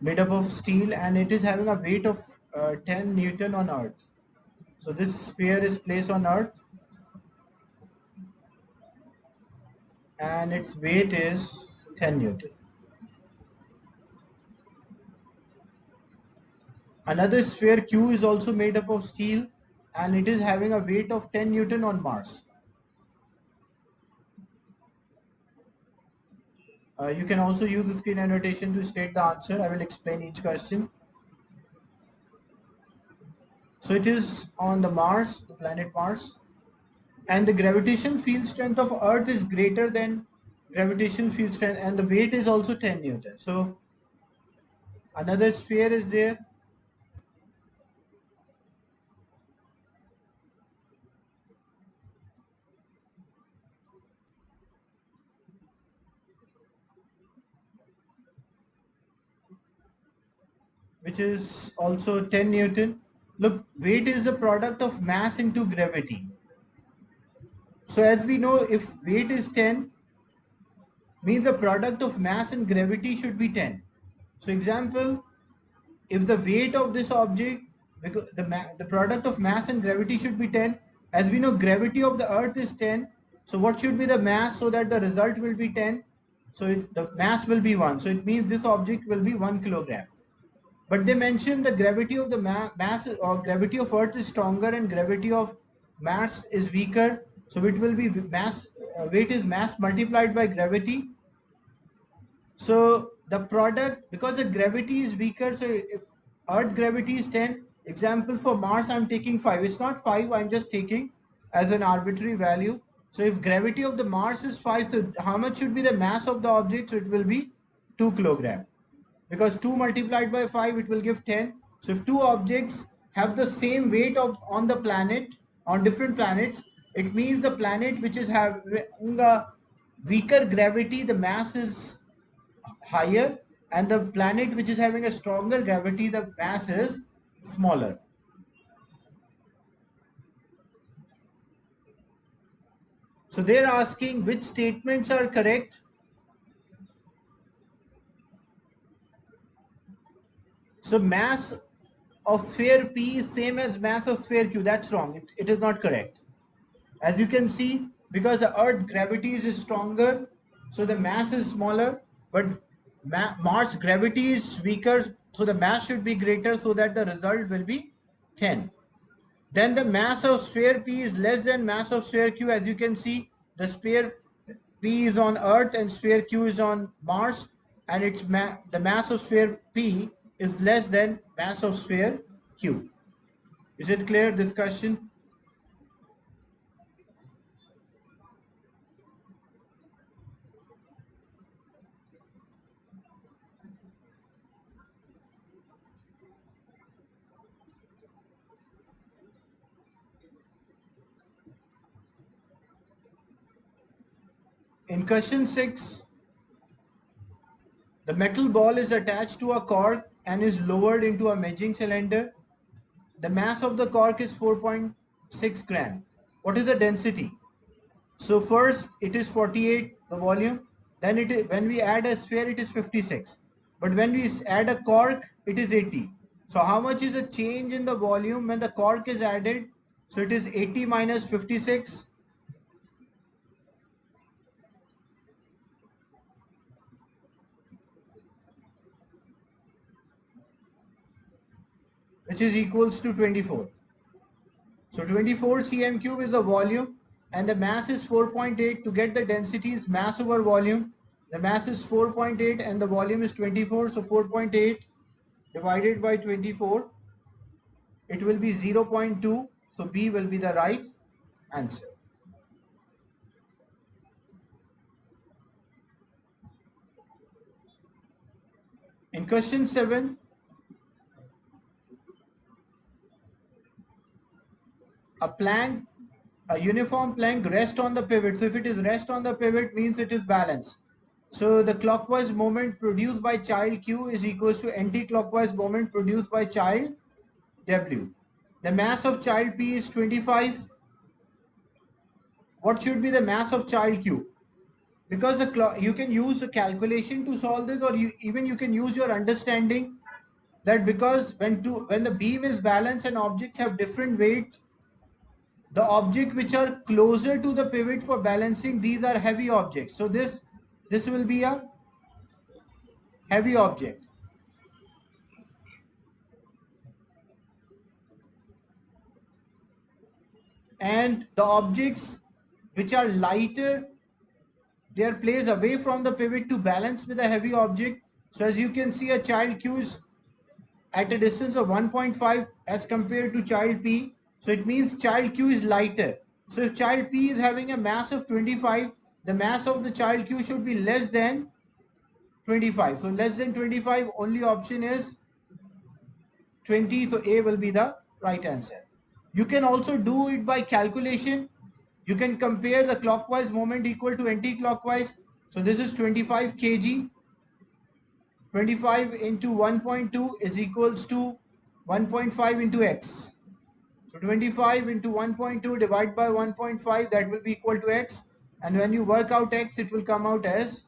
made up of steel, and it is having a weight of 10 Newton on Earth. So this sphere is placed on Earth, and its weight is 10 Newton. Another sphere Q is also made up of steel, and it is having a weight of 10 Newton on Mars. You can also use the screen annotation to state the answer. I will explain each question. So it is on the Mars, the planet Mars, and the gravitational field strength of Earth is greater than gravitational field strength, and the weight is also 10 Newton. So another sphere is there, which is also 10 Newton. Look, weight is the product of mass into gravity. So as we know, if weight is 10, means the product of mass and gravity should be 10. So example, if the weight of this object, because the product of mass and gravity should be 10, as we know gravity of the earth is 10, so what should be the mass so that the result will be 10? So the mass will be 1. So it means this object will be 1 kilogram. But they mention the gravity of the mass or gravity of earth is stronger and gravity of mass is weaker. So it will be mass, weight is mass multiplied by gravity. So the product, because the gravity is weaker, so if earth gravity is 10, example for Mars I'm taking 5. It's not 5, I'm just taking as an arbitrary value. So if gravity of the Mars is 5, so how much should be the mass of the object? So it will be 2 kilogram, because 2 multiplied by 5 it will give 10. So if two objects have the same weight of on the planet, on different planets, it means the planet which is having a weaker gravity, the mass is higher, and the planet which is having a stronger gravity, the mass is smaller. So they're asking which statements are correct. So mass of sphere P is same as mass of sphere Q. That's wrong. It is not correct. As you can see, because the earth gravity is stronger, so the mass is smaller, but Mars gravity is weaker, so the mass should be greater, so that the result will be 10. Then the mass of sphere P is less than mass of sphere Q. As you can see, the sphere P is on Earth and sphere Q is on Mars, and the mass of sphere P is less than mass of sphere Q. Is it clear discussion? In question 6, the metal ball is attached to a cork and is lowered into a measuring cylinder. The mass of the cork is 4.6 gram. What is the density? So first it is 48, the volume. Then it is, when we add a sphere, it is 56. But when we add a cork, it is 80. So how much is the change in the volume when the cork is added? So it is 80 minus 56, which is equals to 24. So 24 cm cube is the volume, and the mass is 4.8. To get the densities, mass over volume, the mass is 4.8 and the volume is 24. So 4.8 divided by 24, it will be 0.2. So B will be the right answer. In question 7, a plank, a uniform plank rest on the pivot. So if it is rest on the pivot, means it is balanced. So the clockwise moment produced by child Q is equals to anti-clockwise moment produced by child W. The mass of child P is 25. What should be the mass of child Q? because you can use a calculation to solve this, or even you can use your understanding that because when the beam is balanced and objects have different weights, the objects which are closer to the pivot for balancing, these are heavy objects. So this will be a heavy object, and the objects which are lighter, they are placed away from the pivot to balance with a heavy object. So as you can see, a child Q is at a distance of 1.5 as compared to child P. So it means child Q is lighter. So if child P is having a mass of 25, the mass of the child Q should be less than 25. So less than 25, only option is 20. So A will be the right answer. You can also do it by calculation. You can compare the clockwise moment equal to anti-clockwise. So this is 25 kg. 25 into 1.2 is equals to 1.5 into x. So 25 into 1.2 divided by 1.5, that will be equal to x. And when you work out x, it will come out as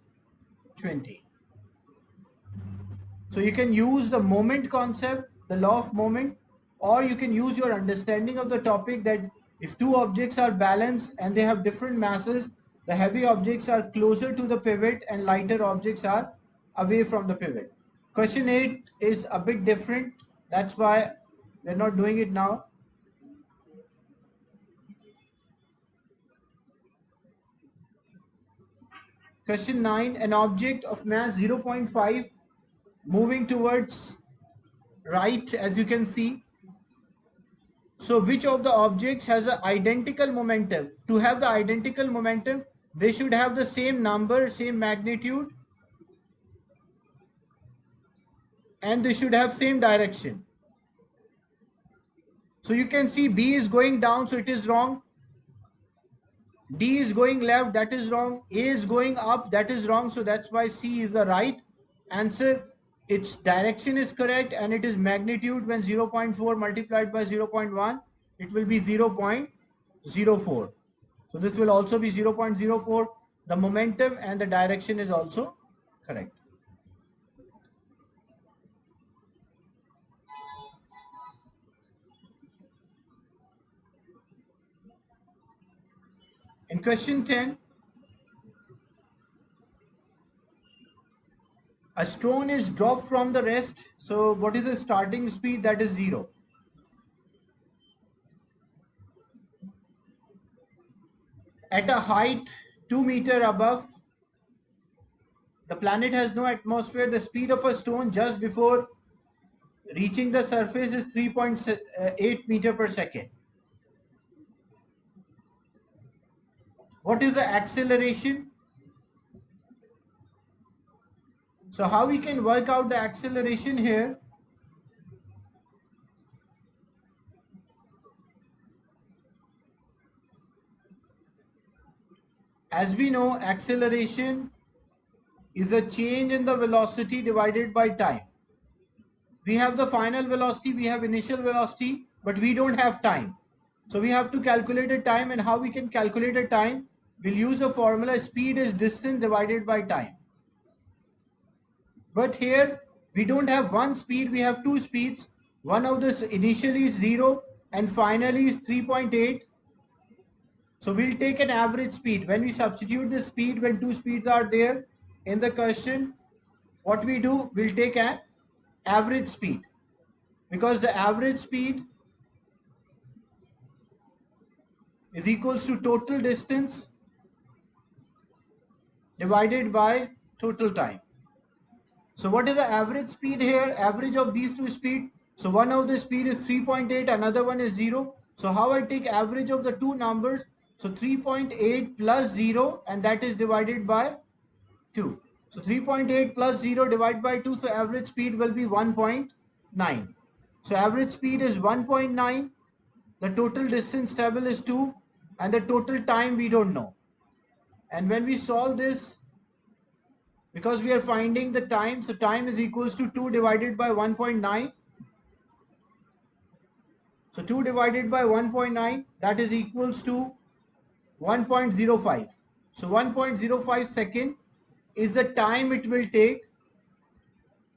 20. So you can use the moment concept, the law of moment, or you can use your understanding of the topic that if two objects are balanced and they have different masses, the heavy objects are closer to the pivot and lighter objects are away from the pivot. Question 8 is a bit different. That's why we're not doing it now. Question 9, an object of mass 0.5 moving towards right, as you can see. So which of the objects has an identical momentum? To have the identical momentum, they should have the same number, same magnitude, and they should have same direction. So you can see B is going down, so it is wrong. D is going left, that is wrong. A is going up, that is wrong. So that's why C is the right answer. Its direction is correct and it is magnitude. When 0.4 multiplied by 0.1, it will be 0.04. So this will also be 0.04. The momentum and the direction is also correct. In question 10, a stone is dropped from the rest. So what is the starting speed? That is 0. At a height 2 meter above, the planet has no atmosphere. The speed of a stone just before reaching the surface is 3.8 meter per second. What is the acceleration? So how we can work out the acceleration here? As we know, acceleration is a change in the velocity divided by time. We have the final velocity, we have initial velocity, but we don't have time. So we have to calculate a time, and how we can calculate a time? We'll use a formula: speed is distance divided by time. But here we don't have one speed, we have two speeds. One of this initially is 0 and finally is 3.8. So we'll take an average speed. When we substitute the speed, when two speeds are there in the question, what we do, we'll take an average speed, because the average speed is equals to total distance divided by total time. So what is the average speed here? Average of these two speed. So one of the speed is 3.8, another one is 0. So how I take average of the two numbers? So 3.8 plus 0, and that is divided by 2. So 3.8 plus 0 divided by 2. So average speed will be 1.9. So average speed is 1.9. The total distance travel is 2, and the total time we don't know. And when we solve this, because we are finding the time, so time is equals to 2 divided by 1.9. So 2 divided by 1.9, that is equals to 1.05. So 1.05 second is the time it will take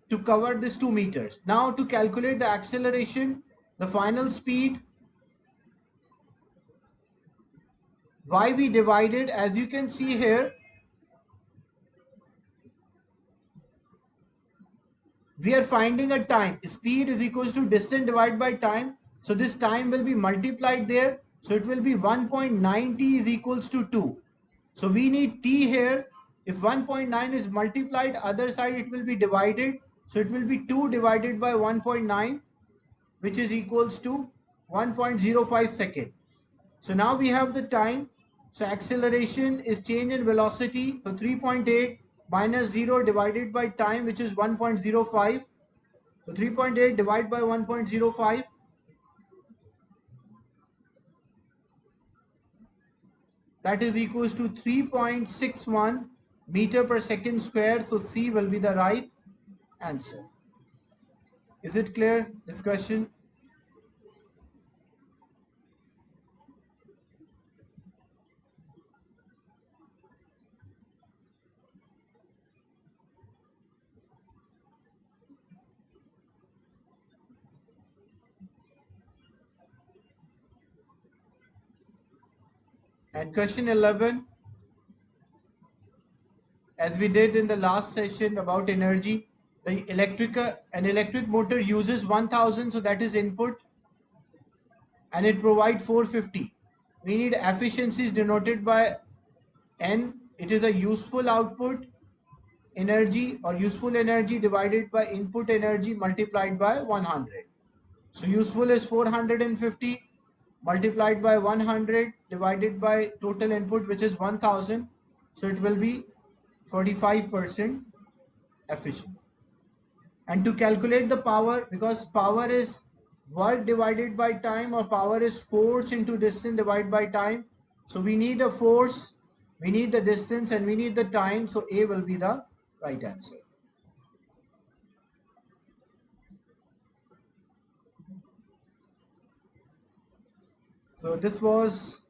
to cover this 2 meters. Now to calculate the acceleration, the final speed, why we divided, as you can see here, we are finding a time. Speed is equals to distance divided by time. So this time will be multiplied there. So it will be 1.9 t is equals to 2. So we need t here. If 1.9 is multiplied, other side it will be divided. So it will be 2 divided by 1.9, which is equals to 1.05 second. So now we have the time. So acceleration is change in velocity. So 3.8 minus 0 divided by time, which is 1.05. So 3.8 divided by 1.05. That is equals to 3.61 meter per second square. So C will be the right answer. Is it clear, this question? And question 11, as we did in the last session about energy, an electric motor uses 1000, so that is input, and it provides 450. We need efficiencies denoted by N. It is a useful output energy or useful energy divided by input energy multiplied by 100. So useful is 450 multiplied by 100 divided by total input, which is 1000. So it will be 45% efficient. And to calculate the power, because power is work divided by time, or power is force into distance divided by time. So we need a force, we need the distance, and we need the time. So A will be the right answer. So this was